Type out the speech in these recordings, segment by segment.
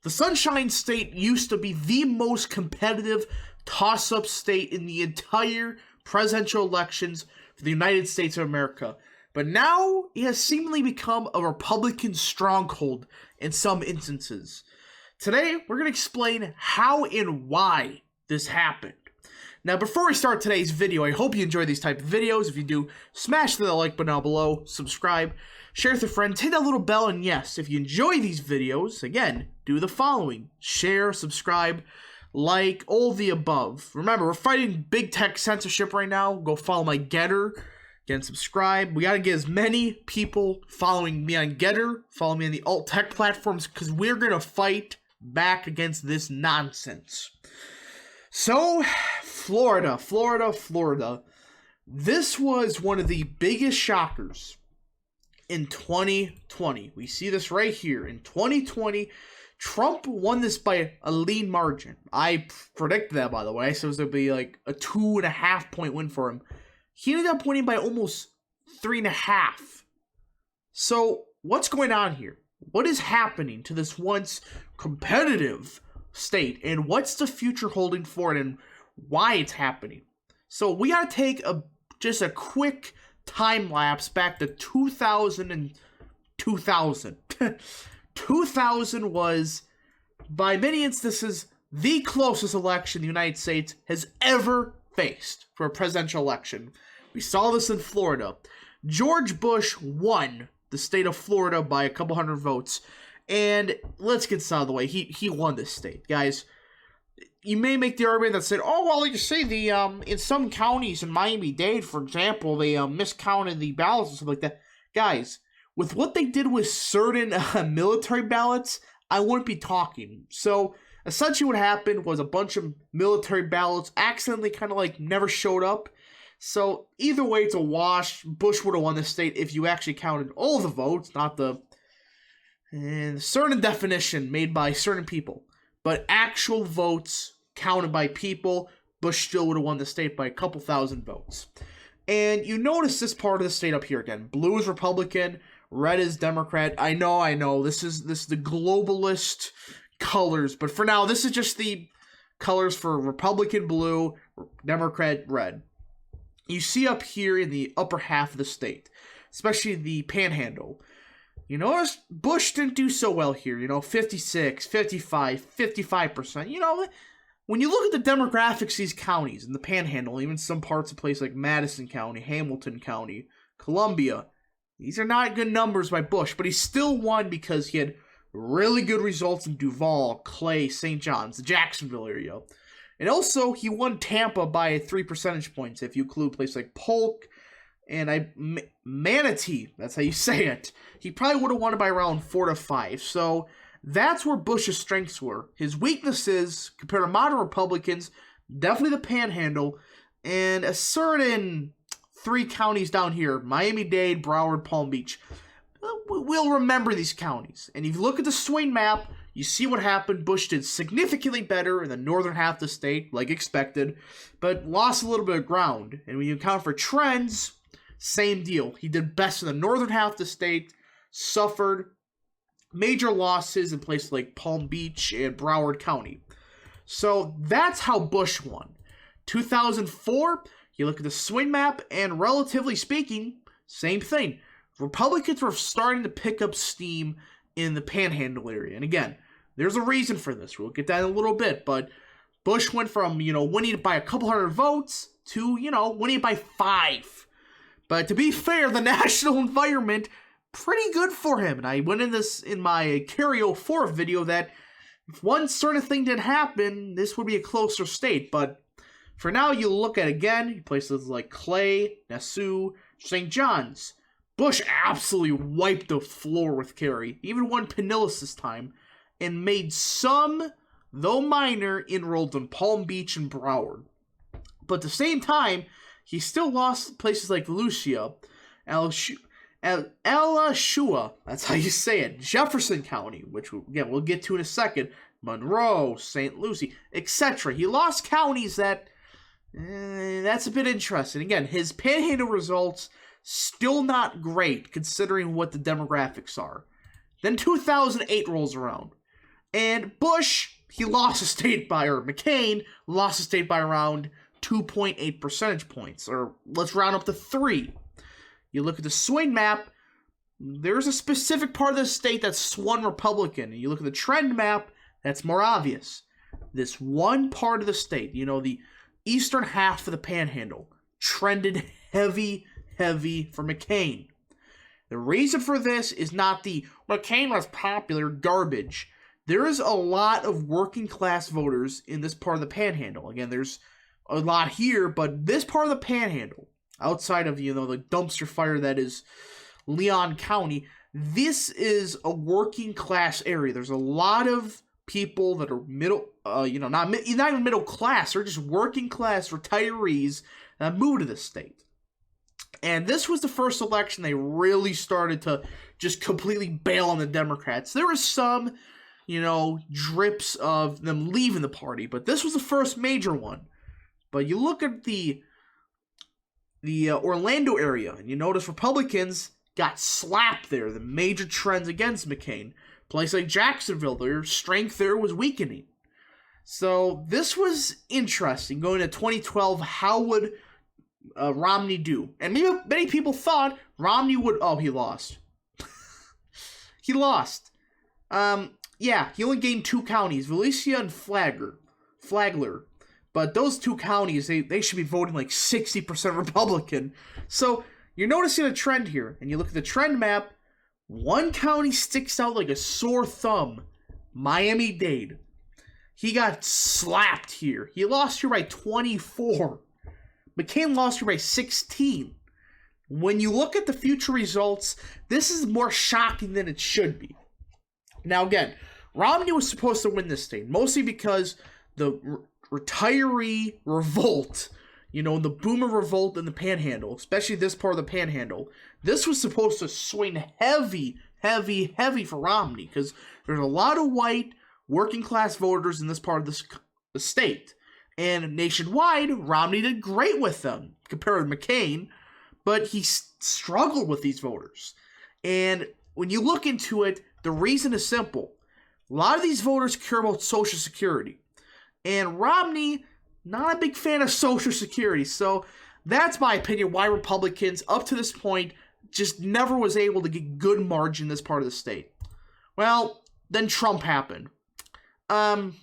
The Sunshine State used to be the most competitive toss-up state in the entire presidential elections for the United States of America. But now it has seemingly become a Republican stronghold in some instances. Today, we're going to explain how and why this happened. Now, before we start today's video, I hope you enjoy these type of videos. If you do, smash the like button down below, subscribe, share with a friend, hit that little bell, and yes, if you enjoy these videos, again, do the following. Share, subscribe, like, all the above. Remember, we're fighting big tech censorship right now. Go follow my Getter. Again, subscribe. We got to get as many people following me on Getter, follow me on the alt tech platforms, because we're going to fight back against this nonsense. So, Florida. This was one of the biggest shockers in 2020. We see this right here. In 2020, Trump won this by a lean margin. I predicted that, by the way. So it was going to be like a 2.5 point win for him. He ended up winning by almost 3.5. So, what's going on here? What is happening to this once competitive state, and what's the future holding for it, and why it's happening? So we gotta take just a quick time lapse back to 2000 and 2000. 2000 was, by many instances, the closest election the United States has ever faced for a presidential election. We saw this in Florida. George Bush won the state of Florida by a couple hundred votes. And let's get this out of the way. He won this state. Guys, you may make the argument that said, oh, well, you see, in some counties in Miami-Dade, for example, they miscounted the ballots and stuff like that. Guys, with what they did with certain military ballots, I wouldn't be talking. So, essentially what happened was a bunch of military ballots accidentally kind of like never showed up. So, either way, it's a wash. Bush would have won the state if you actually counted all the votes, not the certain definition made by certain people. But actual votes counted by people, Bush still would have won the state by a couple thousand votes. And you notice this part of the state up here again. Blue is Republican, red is Democrat. I know, this is the globalist colors. But for now, this is just the colors for Republican blue, Democrat red. You see up here in the upper half of the state, especially the panhandle, you notice Bush didn't do so well here, 56, 55, 55%. When you look at the demographics of these counties in the panhandle, even some parts of places like Madison County, Hamilton County, Columbia, these are not good numbers by Bush, but he still won because he had really good results in Duval, Clay, St. John's, the Jacksonville area. And also, he won Tampa by 3 percentage points, if you include places like Polk and Manatee. That's how you say it. He probably would have won it by around 4 to 5. So, that's where Bush's strengths were. His weaknesses, compared to modern Republicans, definitely the Panhandle, and a certain 3 counties down here, Miami-Dade, Broward, Palm Beach. We'll remember these counties. And if you look at the swing map, you see what happened. Bush did significantly better in the northern half of the state, like expected, but lost a little bit of ground. And when you account for trends, same deal. He did best in the northern half of the state, suffered major losses in places like Palm Beach and Broward County. So that's how Bush won. 2004, you look at the swing map, and relatively speaking, same thing. Republicans were starting to pick up steam in the Panhandle area. And again, there's a reason for this. We'll get that in a little bit. But Bush went from, winning it by a couple hundred votes to, winning it by 5. But to be fair, the national environment, pretty good for him. And I went in my Cario 4 video that if one certain thing did happen, this would be a closer state. But for now, you look at, again, places like Clay, Nassau, St. John's. Bush absolutely wiped the floor with Kerry, even won Pinellas this time, and made some, though minor, inroads on Palm Beach and Broward. But at the same time, he still lost places like Lucia, Alachua, that's how you say it, Jefferson County, which, again, we'll get to in a second, Monroe, St. Lucie, etc. He lost counties that's a bit interesting. Again, his Panhandle results still not great considering what the demographics are. Then 2008 rolls around. And Bush, he lost the state by, or McCain lost the state by around 2.8 percentage points, or let's round up to 3. You look at the swing map, there's a specific part of the state that swung Republican. And you look at the trend map, that's more obvious. This one part of the state, the eastern half of the Panhandle, trended heavy for McCain. The reason for this is not the McCain was popular garbage. There is a lot of working class voters in this part of the Panhandle. Again, there's a lot here, but this part of the Panhandle, outside of, the dumpster fire that is Leon County, this is a working class area. There's a lot of people that are middle, not even middle class, they're just working class retirees that moved to this state. And this was the first election they really started to just completely bail on the Democrats. There was some, drips of them leaving the party, but this was the first major one. But you look at the Orlando area, and you notice Republicans got slapped there. The major trends against McCain. Place like Jacksonville, their strength there was weakening. So this was interesting. Going to 2012, how would Romney do? And many people thought Romney would... Oh, he lost. He lost. Yeah, he only gained 2 counties, Valencia and Flagler. But those 2 counties, they should be voting like 60% Republican. So you're noticing a trend here. And you look at the trend map, one county sticks out like a sore thumb. Miami-Dade. He got slapped here. He lost here by 24. McCain lost here by 16. When you look at the future results, this is more shocking than it should be. Now again, Romney was supposed to win this state, mostly because the retiree revolt, the boomer revolt in the Panhandle, especially this part of the Panhandle, this was supposed to swing heavy for Romney, because there's a lot of white working class voters in this part of the state. And nationwide, Romney did great with them compared to McCain, but he struggled with these voters. And when you look into it, the reason is simple. A lot of these voters care about Social Security. And Romney, not a big fan of Social Security. So that's my opinion why Republicans, up to this point, just never was able to get good margin in this part of the state. Well, then Trump happened. Look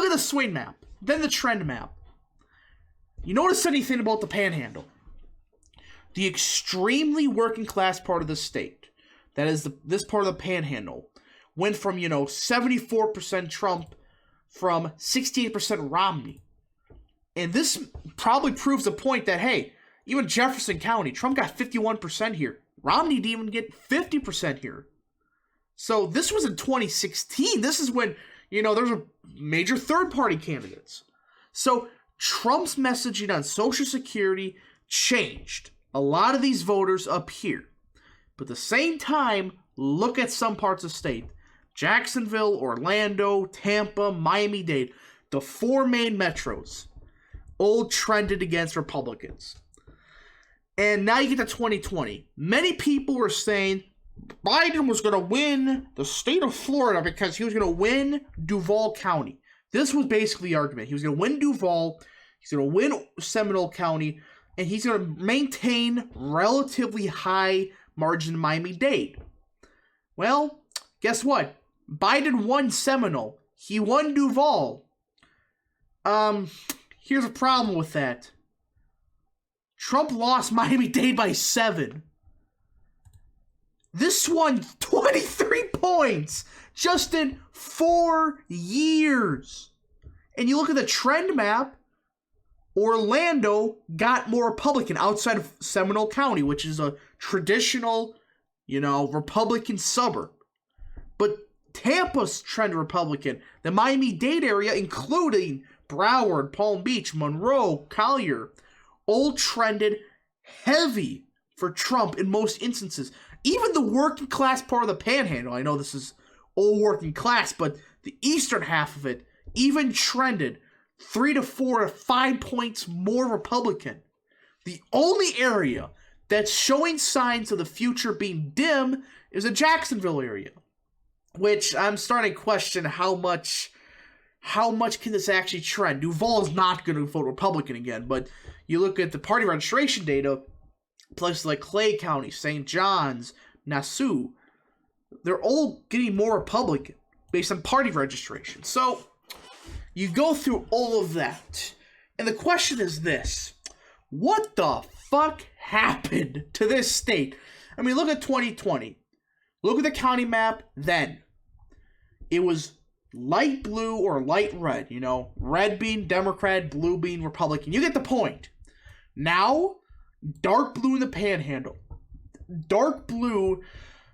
at the swing map. Then the trend map. You notice anything about the Panhandle? The extremely working class part of the state, that is this part of the Panhandle, went from, 74% Trump from 68% Romney. And this probably proves the point that, hey, even Jefferson County, Trump got 51% here. Romney didn't even get 50% here. So this was in 2016. This is when, there's a major third-party candidates. So Trump's messaging on Social Security changed a lot of these voters up here. But at the same time, look at some parts of the state. Jacksonville, Orlando, Tampa, Miami-Dade, the 4 main metros, all trended against Republicans. And now you get to 2020. Many people were saying Biden was going to win the state of Florida because he was going to win Duval County. This was basically the argument. He was going to win Duval, he's going to win Seminole County, and he's going to maintain relatively high margin in Miami-Dade. Well, guess what? Biden won Seminole. He won Duval. Here's a problem with that. Trump lost Miami-Dade by 7. This won 23 points just in 4 years. And you look at the trend map, Orlando got more Republican outside of Seminole County, which is a traditional, Republican suburb. But Tampa's trended Republican. The Miami-Dade area, including Broward, Palm Beach, Monroe, Collier, all trended heavy for Trump in most instances. Even the working class part of the Panhandle, I know this is all working class, but the eastern half of it even trended 3 to 4 to 5 points more Republican. The only area that's showing signs of the future being dim is the Jacksonville area. which I'm starting to question how much can this actually trend. Duval's not going to vote Republican again, but you look at the party registration data, places like Clay County, St. John's, Nassau, they're all getting more Republican based on party registration. So you go through all of that, and the question is this: what the fuck happened to this state? I mean, look at 2020. Look at the county map then. It was light blue or light red, red being Democrat, blue being Republican. You get the point. Now, dark blue in the panhandle, dark blue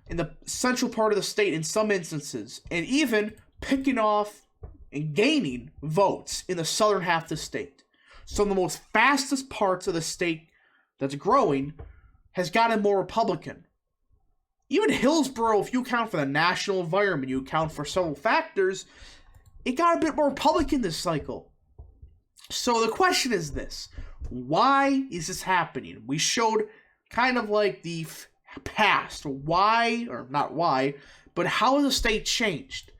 in the central part of the state in some instances, and even picking off and gaining votes in the southern half of the state. Some of the most fastest parts of the state that's growing has gotten more Republican. Even Hillsborough, if you account for the national environment, you account for several factors, it got a bit more Republican this cycle. So the question is this: why is this happening? We showed kind of like the past. Why, or not why, but how has the state changed?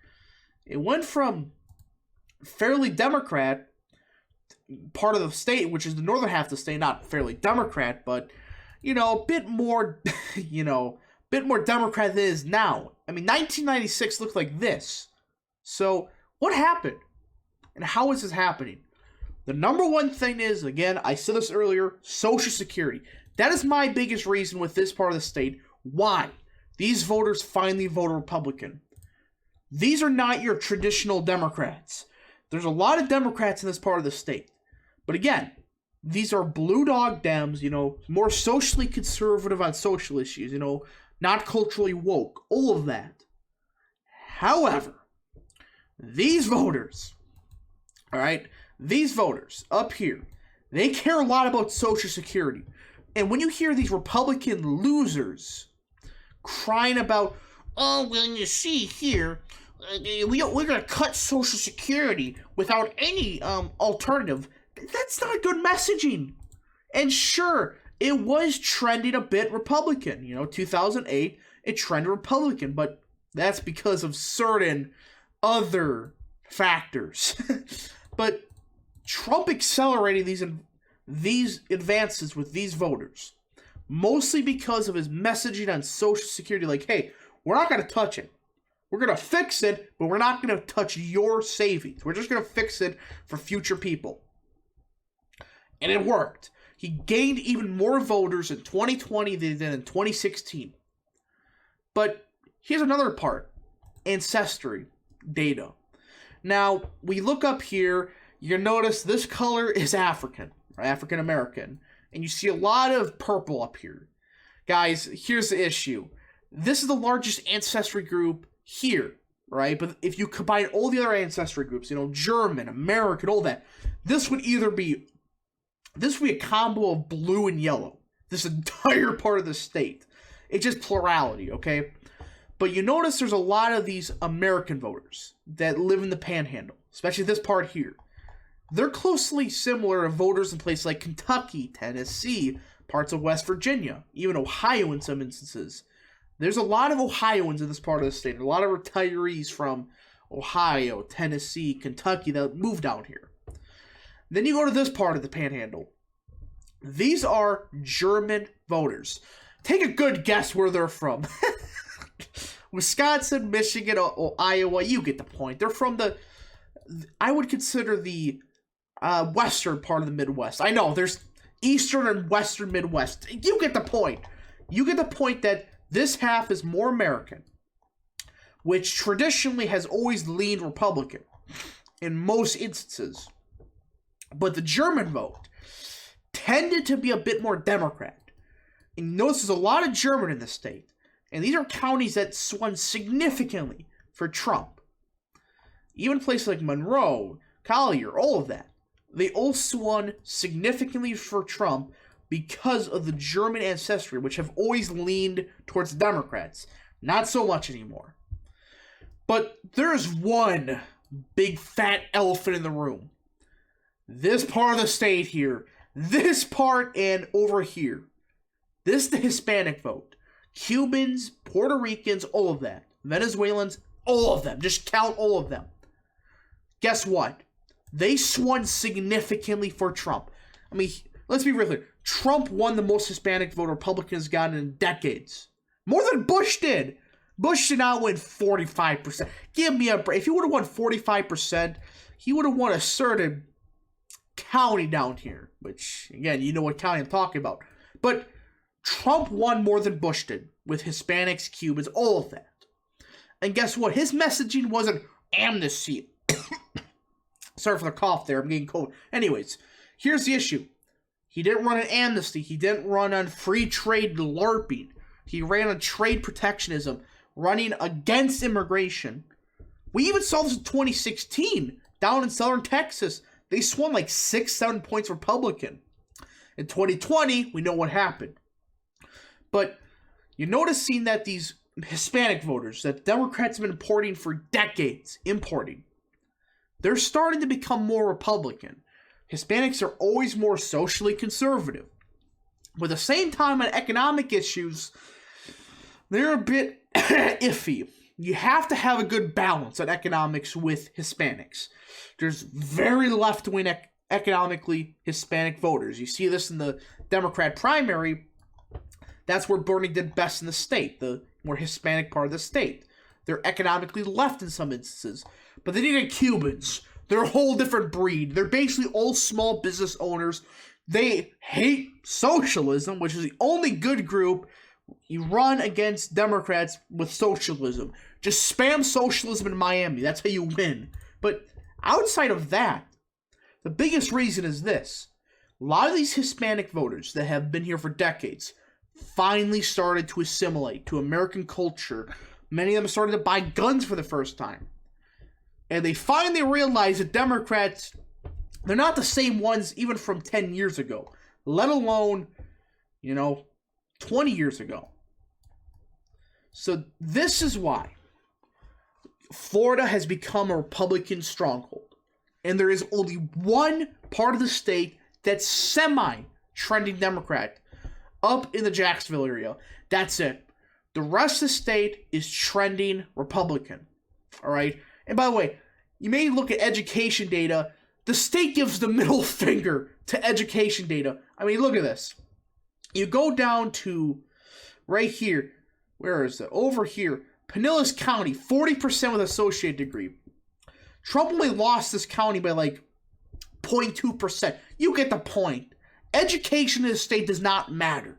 It went from fairly Democrat part of the state, which is the northern half of the state, not fairly Democrat, but, a bit more, bit more Democrat than it is now. I mean, 1996 looked like this. So, what happened? And how is this happening? The number one thing is, again, I said this earlier, Social Security. That is my biggest reason with this part of the state. Why? These voters finally voted Republican. These are not your traditional Democrats. There's a lot of Democrats in this part of the state. But again, these are blue dog Dems, more socially conservative on social issues, not culturally woke, all of that. However, these voters, these voters up here, they care a lot about Social Security. And when you hear these Republican losers crying about, oh, well, you see here, we're going to cut Social Security without any alternative, that's not good messaging. And sure, it was trending a bit Republican. 2008, it trended Republican, but that's because of certain other factors. But Trump accelerated these advances with these voters, mostly because of his messaging on Social Security, like, hey, we're not going to touch it. We're going to fix it, but we're not going to touch your savings. We're just going to fix it for future people. And it worked. He gained even more voters in 2020 than in 2016. But here's another part. Ancestry data. Now, we look up here, you notice this color is African, or African American. And you see a lot of purple up here. Guys, here's the issue. This is the largest ancestry group here, right? But if you combine all the other ancestry groups, German, American, all that, this would be a combo of blue and yellow. This entire part of the state. It's just plurality, okay? But you notice there's a lot of these American voters that live in the panhandle, especially this part here. They're closely similar to voters in places like Kentucky, Tennessee, parts of West Virginia, even Ohio in some instances. There's a lot of Ohioans in this part of the state. A lot of retirees from Ohio, Tennessee, Kentucky that moved out here. Then you go to this part of the panhandle. These are German voters. Take a good guess where they're from. Wisconsin, Michigan, or Iowa, you get the point. They're from I would consider the western part of the Midwest. I know, there's eastern and western Midwest. You get the point. You get the point that this half is more American, which traditionally has always leaned Republican in most instances. But the German vote tended to be a bit more Democrat. And you notice there's a lot of German in the state. And these are counties that swung significantly for Trump. Even places like Monroe, Collier, all of that. They all swung significantly for Trump because of the German ancestry, which have always leaned towards the Democrats. Not so much anymore. But there's one big fat elephant in the room. This part of the state here, this part and over here. This is the Hispanic vote. Cubans, Puerto Ricans, all of that. Venezuelans, All of them. Just count all of them. Guess what? They swung significantly for Trump. I mean, let's be real clear. Trump won the most Hispanic vote Republicans gotten in decades. More than Bush did. Bush did not win 45%. Give me a break. If he would have won 45%, he would have won a certain county down here. Which, again, you know what county I'm talking about. But Trump won more than Bush did. With Hispanics, Cubans, all of that. And guess what? His messaging wasn't amnesty. Sorry for the cough there. I'm getting cold. Anyways, here's the issue. He didn't run on amnesty. He didn't run on free trade LARPing. He ran on trade protectionism, running against immigration. We even saw this in 2016 down in southern Texas. They swung like 6-7 points Republican. In 2020, we know what happened. But you're noticing that these Hispanic voters that Democrats have been importing for decades, they're starting to become more Republican. Hispanics are always more socially conservative. But at the same time, on economic issues, they're a bit iffy. You have to have a good balance on economics with Hispanics. There's very left-wing economically Hispanic voters. You see this in the Democrat primary. That's where Bernie did best in the state, the more Hispanic part of the state. They're economically left in some instances. But then you get Cubans. They're a whole different breed. They're basically all small business owners. They hate socialism, which is the only good group. You run against Democrats with socialism. Just spam socialism in Miami. That's how you win. But outside of that, the biggest reason is this. A lot of these Hispanic voters that have been here for decades finally started to assimilate to American culture. Many of them started to buy guns for the first time. And they finally realized that Democrats, they're not the same ones even from 10 years ago, let alone, 20 years ago. So this is why Florida has become a Republican stronghold. And there is only one part of the state that's semi-trending Democrat up in the Jacksonville area. That's it. The rest of the state is trending Republican. All right? And by the way, you may look at education data. The state gives the middle finger to education data. I mean, look at this. You go down to right here. Where is it? Over here. Pinellas County, 40% with associate degree. Trump only lost this county by like 0.2%. You get the point. Education in the state does not matter.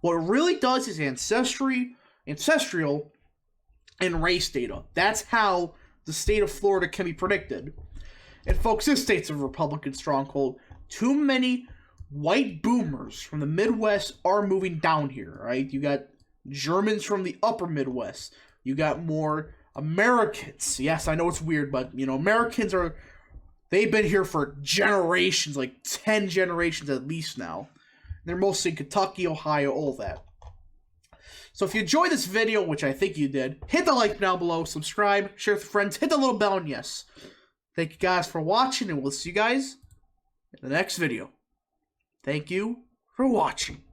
What it really does is ancestral and race data. That's how the state of Florida can be predicted. And folks, this state's a Republican stronghold. Too many white boomers from the Midwest are moving down here, right? You got Germans from the upper Midwest. You got more Americans. Yes, I know it's weird, but, Americans they've been here for generations, like 10 generations at least now. They're mostly in Kentucky, Ohio, all that. So if you enjoyed this video, which I think you did, hit the like button down below, subscribe, share with friends, hit the little bell, and yes. Thank you guys for watching, and we'll see you guys in the next video. Thank you for watching.